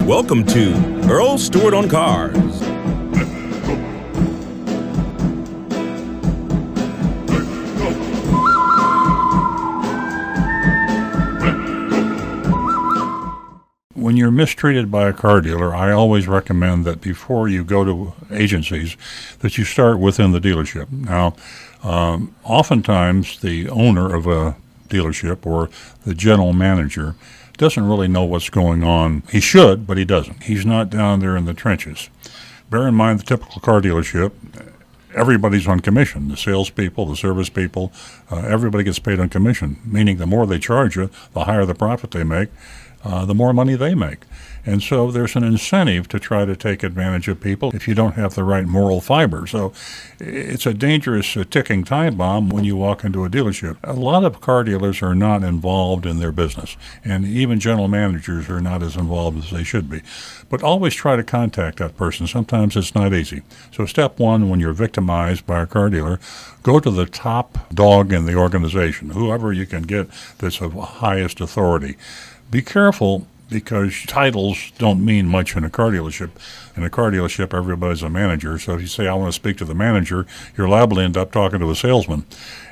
Welcome to Earl Stewart on Cars. When you're mistreated by a car dealer, I always recommend that before you go to agencies, that you start within the dealership. Now, oftentimes the owner of a dealership or the general manager doesn't really know what's going on. He should, but he doesn't. He's not down there in the trenches. Bear in mind the typical car dealership, everybody's on commission. The salespeople, the service people, everybody gets paid on commission, meaning the more they charge you, the higher the profit they make, the more money they make. And so there's an incentive to try to take advantage of people if you don't have the right moral fiber. So it's a dangerous ticking time bomb when you walk into a dealership. A lot of car dealers are not involved in their business, and even general managers are not as involved as they should be. But always try to contact that person. Sometimes it's not easy. So step one, when you're victimized by a car dealer, go to the top dog in the organization, whoever you can get that's of highest authority. Be careful, because titles don't mean much in a car dealership. In a car dealership, everybody's a manager. So if you say, I want to speak to the manager, you're liable to end up talking to a salesman.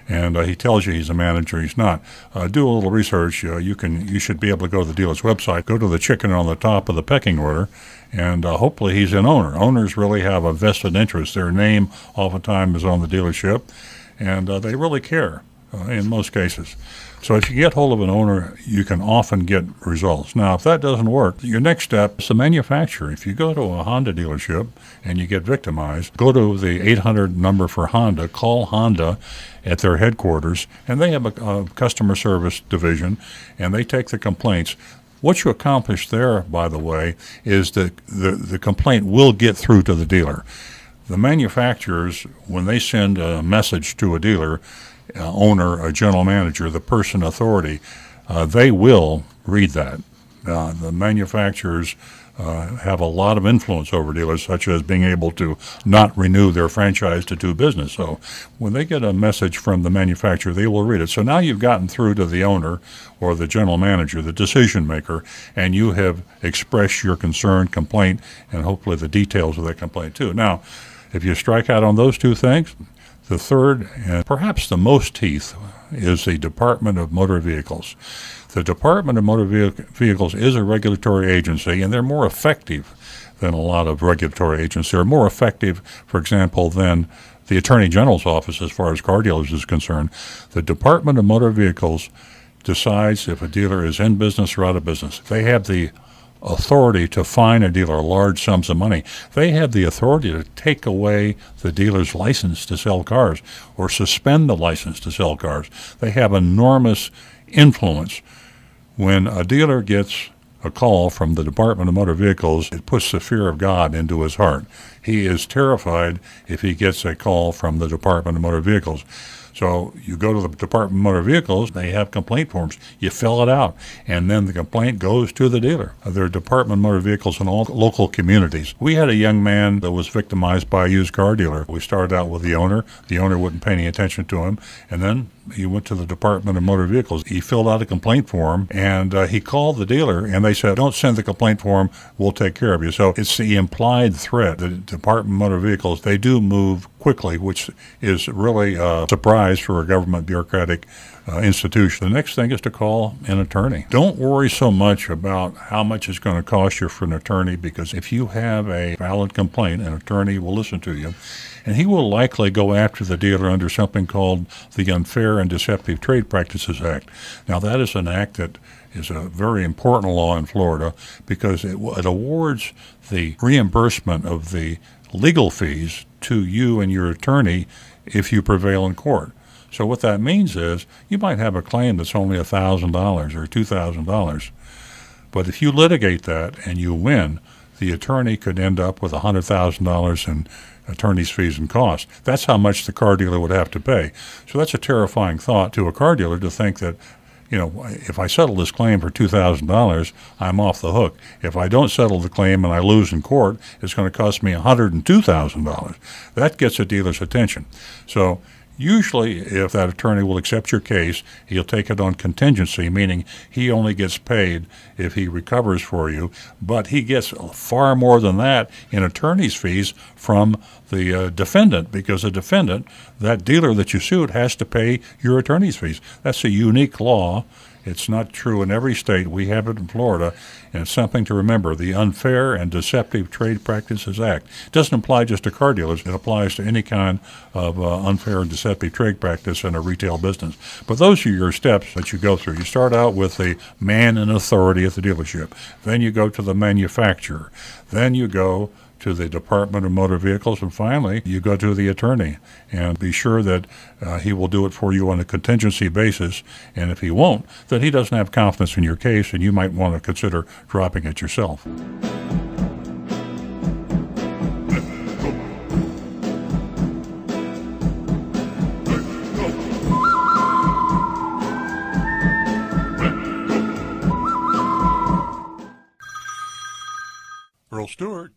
And he tells you he's a manager, he's not. Do a little research. You should be able to go to the dealer's website, go to the chicken on the top of the pecking order, and hopefully he's an owner. Owners really have a vested interest. Their name oftentimes is on the dealership, and they really care in most cases. So if you get hold of an owner, you can often get results. Now, if that doesn't work, your next step is the manufacturer. If you go to a Honda dealership and you get victimized, go to the 800 number for Honda, call Honda at their headquarters, and they have a customer service division, and they take the complaints. What you accomplish there, by the way, is that the complaint will get through to the dealer. The manufacturers, when they send a message to a dealer, owner, a general manager, the person authority, they will read that. The manufacturers have a lot of influence over dealers, such as being able to not renew their franchise to do business. So when they get a message from the manufacturer, they will read it. So now you've gotten through to the owner or the general manager, the decision maker, and you have expressed your concern, complaint, and hopefully the details of that complaint too. Now, if you strike out on those two things, the third, and perhaps the most teeth, is the Department of Motor Vehicles. The Department of Motor Vehicles is a regulatory agency, and they're more effective than a lot of regulatory agencies. They're more effective, for example, than the Attorney General's office as far as car dealers is concerned. The Department of Motor Vehicles decides if a dealer is in business or out of business. They have the authority to fine a dealer large sums of money. They have the authority to take away the dealer's license to sell cars or suspend the license to sell cars. They have enormous influence. When a dealer gets a call from the Department of Motor Vehicles, it puts the fear of God into his heart. He is terrified if he gets a call from the Department of Motor Vehicles. So you go to the Department of Motor Vehicles, they have complaint forms. You fill it out, and then the complaint goes to the dealer. There are Department of Motor Vehicles in all local communities. We had a young man that was victimized by a used car dealer. We started out with the owner. The owner wouldn't pay any attention to him, and then he went to the Department of Motor Vehicles. He filled out a complaint form, and he called the dealer, and they said, don't send the complaint form, we'll take care of you. So it's the implied threat. The Department of Motor Vehicles, they do move quickly, which is really a surprise for a government bureaucratic institution. The next thing is to call an attorney. Don't worry so much about how much it's going to cost you for an attorney, because if you have a valid complaint, an attorney will listen to you, and he will likely go after the dealer under something called the Unfair and Deceptive Trade Practices Act. Now, that is an act that is a very important law in Florida, because it awards the reimbursement of the legal fees to you and your attorney if you prevail in court. So what that means is you might have a claim that's only $1,000 or $2,000, but if you litigate that and you win, the attorney could end up with $100,000 in attorney's fees and costs. That's how much the car dealer would have to pay. So that's a terrifying thought to a car dealer, to think that, you know, if I settle this claim for $2,000, I'm off the hook. If I don't settle the claim and I lose in court, it's going to cost me $102,000. That gets a dealer's attention. So Usually, if that attorney will accept your case, he'll take it on contingency, meaning he only gets paid if he recovers for you, but he gets far more than that in attorney's fees from the defendant, because the defendant, that dealer that you sued, has to pay your attorney's fees. That's a unique law. It's not true in every state. We have it in Florida, and it's something to remember. The Unfair and Deceptive Trade Practices Act doesn't apply just to car dealers. It applies to any kind of unfair and deceptive trade practice in a retail business. But those are your steps that you go through. You start out with the man in authority at the dealership. Then you go to the manufacturer. Then you go to the Department of Motor Vehicles, and finally you go to the attorney, and be sure that he will do it for you on a contingency basis, and if he won't, then he doesn't have confidence in your case, and you might want to consider dropping it yourself. Earl Stewart.